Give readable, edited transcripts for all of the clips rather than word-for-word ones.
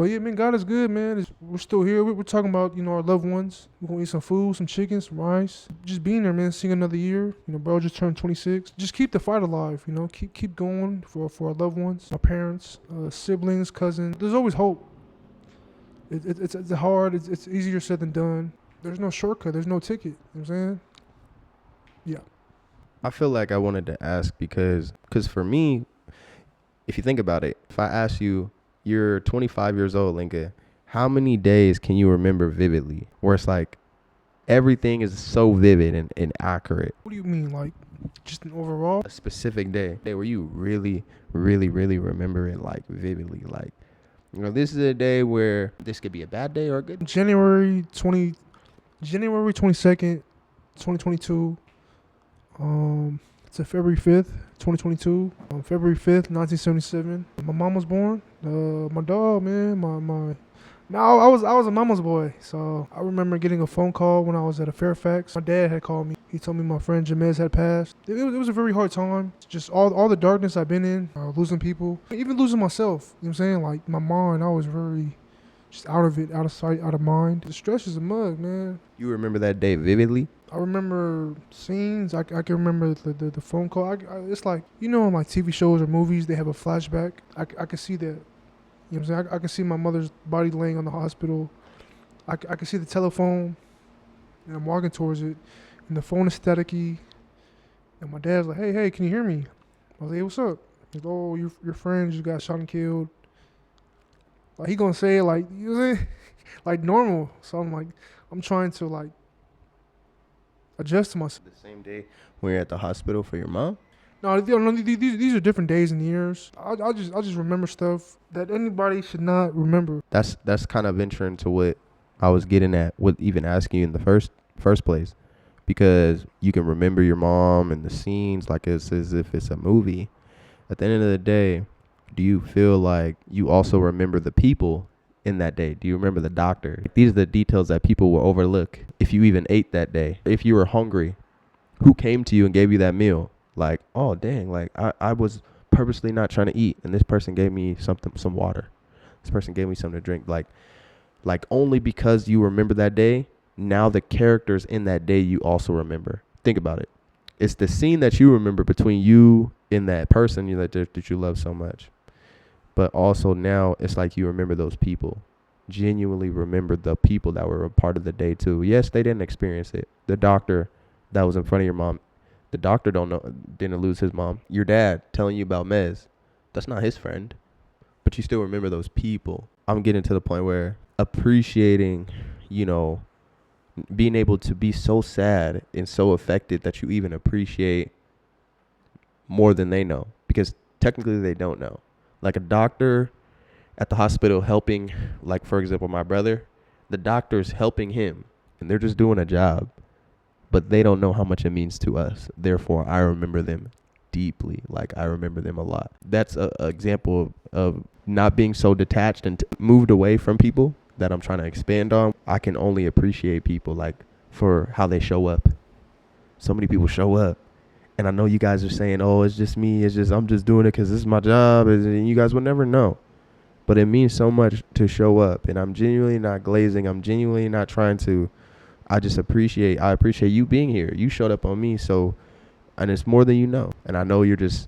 But yeah, man, God is good, man. We're still here. We're talking about, our loved ones. We're gonna eat some food, some chicken, some rice. Just being there, man. Seeing another year. Bro just turned 26. Just keep the fight alive. Keep going for our loved ones, our parents, siblings, cousins. There's always hope. It's hard. It's easier said than done. There's no shortcut. There's no ticket. You know what I'm saying? Yeah. I feel like I wanted to ask because for me, if you think about it, if I ask you, you're 25 years old, Linka, how many days can you remember vividly where it's like everything is so vivid and accurate? What do you mean? Like, just an overall? A specific day where you really, really, really remember it like vividly. Like, this is a day where this could be a bad day or a good. January 22nd, 2022. It's a February 5th, 2022. February 5th, 1977. My mom was born. My dog, man, I was a mama's boy. So I remember getting a phone call when I was at a Fairfax. My dad had called me. He told me my friend Jamez had passed. It was a very hard time. Just all the darkness I've been in, losing people, even losing myself. You know what I'm saying? Like my mind, I was very just out of it, out of sight, out of mind. The stress is a mug, man. You remember that day vividly? I remember scenes. I can remember the phone call. It's like, in like TV shows or movies, they have a flashback. I can see that. You know what I'm saying? I can see my mother's body laying on the hospital. I can see the telephone, and I'm walking towards it, and the phone is staticky. And my dad's like, hey, can you hear me? I was like, hey, what's up? He's like, oh, your friend just got shot and killed. Like, he gonna say it like, you know what I'm saying? Like normal. So I'm like, I'm trying to like adjust to myself. The same day when you're at the hospital for your mom? No, these are different days and years. I just remember stuff that anybody should not remember. That's kind of venturing to what I was getting at with even asking you in the first place, because you can remember your mom and the scenes like it's as if it's a movie. At the end of the day, do you feel like you also remember the people in that day? Do you remember the doctor? These are the details that people will overlook. If you even ate that day, if you were hungry, who came to you and gave you that meal? Like, oh, dang, like I was purposely not trying to eat, and this person gave me some water. This person gave me something to drink. Like only because you remember that day, now the characters in that day you also remember. Think about it. It's the scene that you remember between you and that person that you love so much. But also now it's like you remember those people. Genuinely remember the people that were a part of the day too. Yes, they didn't experience it. The doctor that was in front of your mom, the doctor didn't lose his mom. Your dad telling you about Mez, that's not his friend. But you still remember those people. I'm getting to the point where appreciating, being able to be so sad and so affected that you even appreciate more than they know. Because technically they don't know. Like a doctor at the hospital helping, like for example, my brother, the doctor's helping him and they're just doing a job, but they don't know how much it means to us. Therefore, I remember them deeply. Like I remember them a lot. That's an example of not being so detached and moved away from people that I'm trying to expand on. I can only appreciate people like for how they show up. So many people show up. And I know you guys are saying, oh, it's just me. I'm just doing it because this is my job. And you guys will never know. But it means so much to show up. And I'm genuinely not glazing. I'm genuinely not trying to. I appreciate you being here. You showed up on me. And it's more than you know. And I know this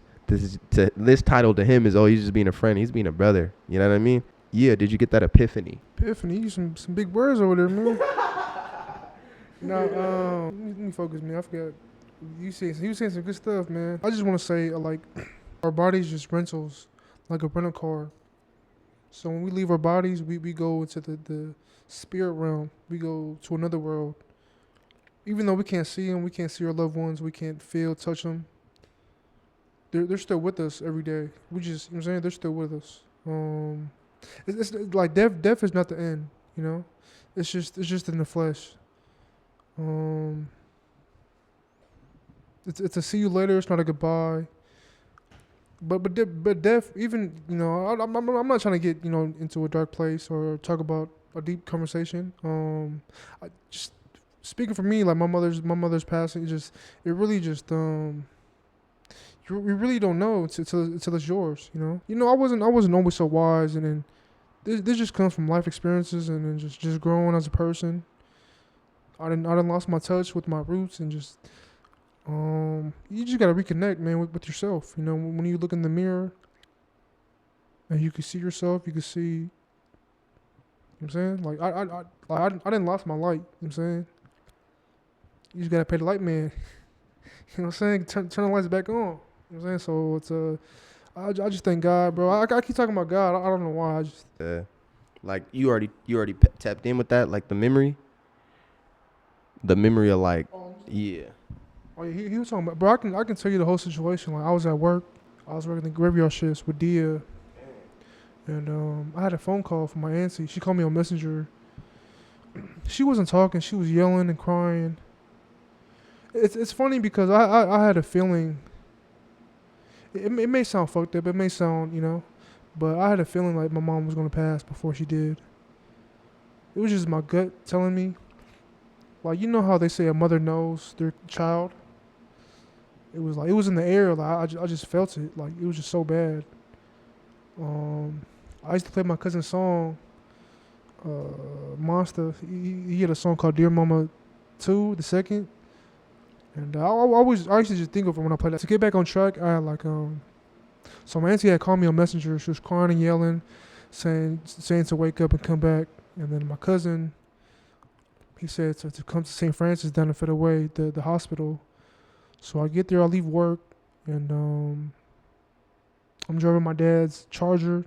title to him is, oh, he's just being a friend. He's being a brother. You know what I mean? Yeah. Did you get that epiphany? Epiphany? Some big words over there, man. No, let me focus, man. I forgot. You saying some good stuff, man. I just want to say, like, our bodies just rentals, like a rental car. So when we leave our bodies, we go into the spirit realm. We go to another world. Even though we can't see them, we can't see our loved ones, we can't feel, touch them. They're still with us every day. We just, you know what I'm saying? They're still with us. It's like death is not the end, It's just in the flesh. It's a see you later. It's not a goodbye. But death, even I'm not trying to get into a dark place or talk about a deep conversation. I just speaking for me, like my mother's passing. You really don't know until it's yours. I wasn't always so wise, and then this just comes from life experiences and then just growing as a person. I didn't lost my touch with my roots and just you just gotta reconnect, man, with yourself. You know, when you look in the mirror and you can see yourself, you can see. You know what I'm saying? I didn't lost my light. You know what I'm saying? You just gotta pay the light man. You know what I'm saying? Turn the lights back on. You know what I'm saying? So it's I just thank God, bro. I keep talking about God. I don't know why. I just Like you already tapped in with that, like the memory of like, yeah. oh yeah, he was talking about, bro. I can tell you the whole situation. Like I was at work. I was working the graveyard shifts with Dia, and I had a phone call from my auntie. She called me on Messenger. She wasn't talking. She was yelling and crying. It's funny because I had a feeling. It may sound fucked up. It may sound, you know, but I had a feeling like my mom was gonna pass before she did. It was just my gut telling me. Like you know how they say a mother knows their child. It was like it was in the air. Like I just felt it. Like it was just so bad. I used to play my cousin's song, Monster. He had a song called Dear Mama 2, the second. And I used to just think of it when I played that. To get back on track, I had like so my auntie had called me on Messenger. She was crying and yelling, saying to wake up and come back. And then my cousin, he said to come to St. Francis down in Fedaway, the hospital. So I get there, I leave work, and I'm driving my dad's Charger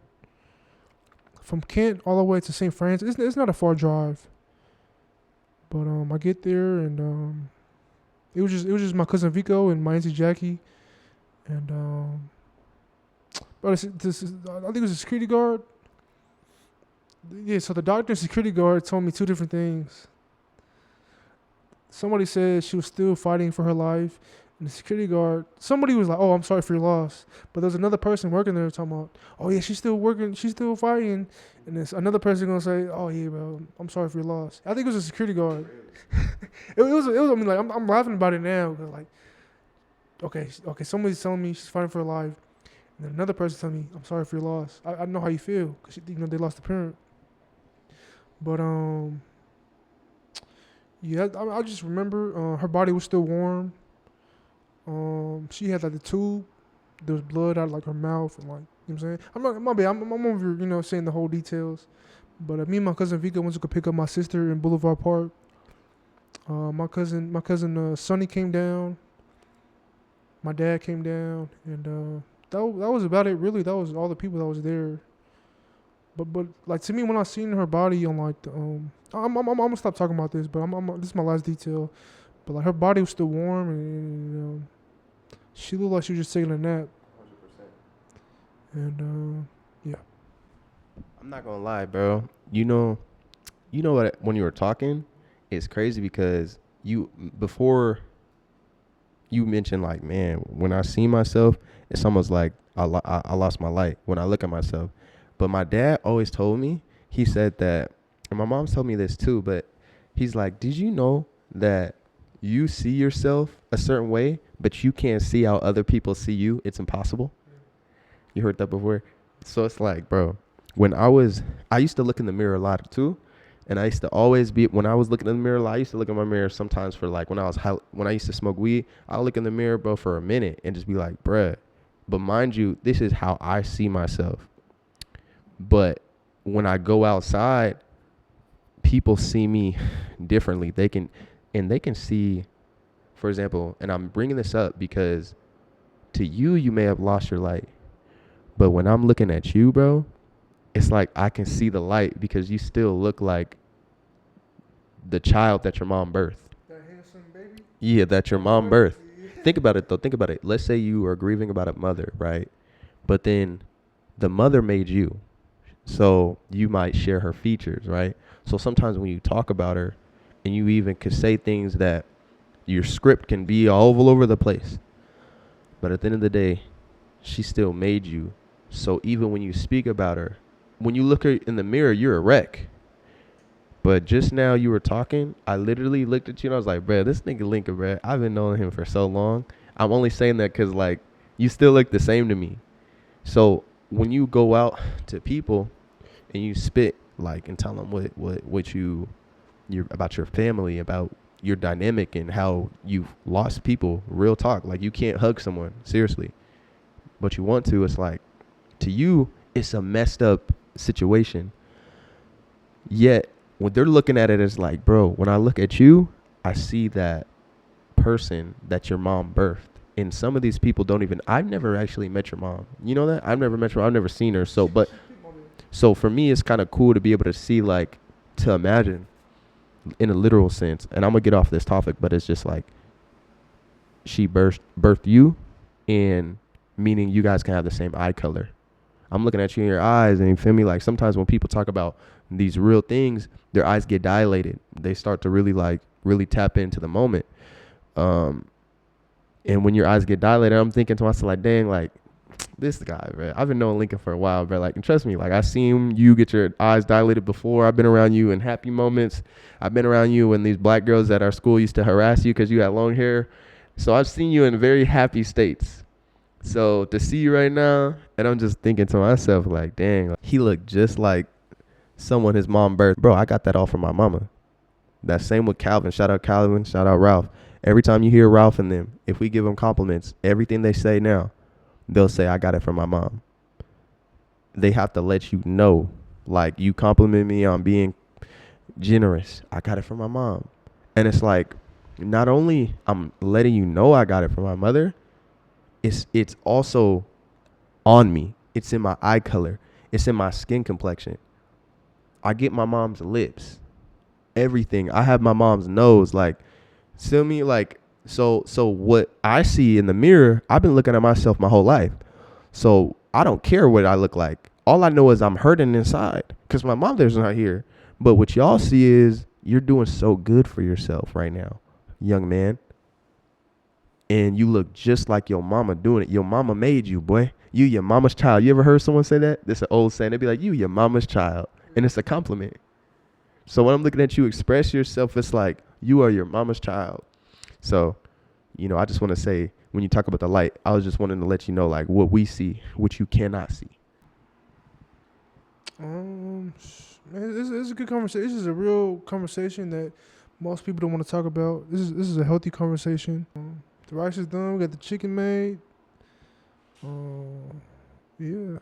from Kent all the way to St. Francis. It's not a far drive, but I get there and it was just my cousin Vico and my auntie Jackie, and but I think it was a security guard. Yeah, so the doctor and security guard told me two different things. Somebody said she was still fighting for her life. And the security guard, somebody was like, "Oh, I'm sorry for your loss." But there's another person working there talking about, "Oh yeah, she's still working, she's still fighting." And there's another person gonna say, "Oh yeah, bro, I'm sorry for your loss." I think it was a security guard. It was. I mean, like I'm laughing about it now. 'Cause like, okay, somebody's telling me she's fighting for her life, and then another person telling me, "I'm sorry for your loss." I know how you feel because you know they lost a parent. But yeah, I just remember her body was still warm. She had like the tube. There was blood out of like her mouth and like you know what I'm saying. I'm not my bad. I'm over saying the whole details. But me and my cousin Vika went to go pick up my sister in Boulevard Park. My cousin Sonny came down. My dad came down, and that was about it. Really, that was all the people that was there. But like to me, when I seen her body on like the I'm gonna stop talking about this. But this is my last detail. But like her body was still warm and she looked like she was just taking a nap. 100%. And yeah. I'm not gonna lie, bro. You know what? When you were talking, it's crazy because before you mentioned like, man, when I see myself, it's almost like I lost my light when I look at myself. But my dad always told me, he said that, and my mom's told me this too, but he's like, did you know that you see yourself a certain way, but you can't see how other people see you? It's impossible. You heard that before? So it's like, bro, I used to look in the mirror a lot too. And I used to always when I was looking in the mirror, I used to look in my mirror sometimes for like when I used to smoke weed, I'll look in the mirror, bro, for a minute and just be like, bruh. But mind you, this is how I see myself. But when I go outside, people see me differently. They can see, for example, and I'm bringing this up because to you may have lost your light. But when I'm looking at you, bro, it's like I can see the light because you still look like the child that your mom birthed. That handsome baby? Yeah, that your mom birthed. Think about it, though. Think about it. Let's say you are grieving about a mother, right? But then the mother made you. So you might share her features, right? So sometimes when you talk about her and you even could say things that your script can be all over the place. But at the end of the day, she still made you. So even when you speak about her, when you look her in the mirror, you're a wreck. But just now you were talking, I literally looked at you and I was like, bruh, this nigga Linka, bruh, I've been knowing him for so long. I'm only saying that because, like, you still look the same to me. So when you go out to people and you spit like and tell them what you're about your family, about your dynamic and how you've lost people. Real talk. Like you can't hug someone seriously, but you want to. It's like to you, it's a messed up situation. Yet when they're looking at it, it's like, bro, when I look at you, I see that person that your mom birthed. And some of these people don't even, I've never actually met your mom. You know that? I've never met her. I've never seen her. So for me, it's kind of cool to be able to see, like, to imagine in a literal sense. And I'm going to get off this topic, but it's just like she birthed you, and meaning you guys can have the same eye color. I'm looking at you in your eyes, and you feel me? Like sometimes when people talk about these real things, their eyes get dilated. They start to really tap into the moment. And when your eyes get dilated, I'm thinking to myself, like, dang, like, this guy, bro. I've been knowing Linka for a while, bro. Like, and trust me, like, I've seen you get your eyes dilated before. I've been around you in happy moments. I've been around you when these black girls at our school used to harass you because you had long hair. So I've seen you in very happy states. So to see you right now, and I'm just thinking to myself, like, dang, like, he looked just like someone his mom birthed. Bro, I got that all from my mama. That same with Calvin. Shout out Calvin. Shout out Ralph. Every time you hear Ralph and them, if we give them compliments, everything they say now, they'll say, I got it from my mom. They have to let you know, like, you compliment me on being generous. I got it from my mom. And it's like, not only I'm letting you know I got it from my mother, it's also on me. It's in my eye color. It's in my skin complexion. I get my mom's lips. Everything. I have my mom's nose. Like, see me? Like, so what I see in the mirror, I've been looking at myself my whole life. So I don't care what I look like. All I know is I'm hurting inside because my mother's not here. But what y'all see is you're doing so good for yourself right now, young man. And you look just like your mama doing it. Your mama made you, boy. You your mama's child. You ever heard someone say that? This is an old saying. They'd be like, you your mama's child. And it's a compliment. So when I'm looking at you express yourself, it's like you are your mama's child. So, you know, I just want to say, when you talk about the light, I was just wanting to let you know, like, what we see, which you cannot see. Man, this is a good conversation. This is a real conversation that most people don't want to talk about. This is a healthy conversation. The rice is done. We got the chicken made. Yeah.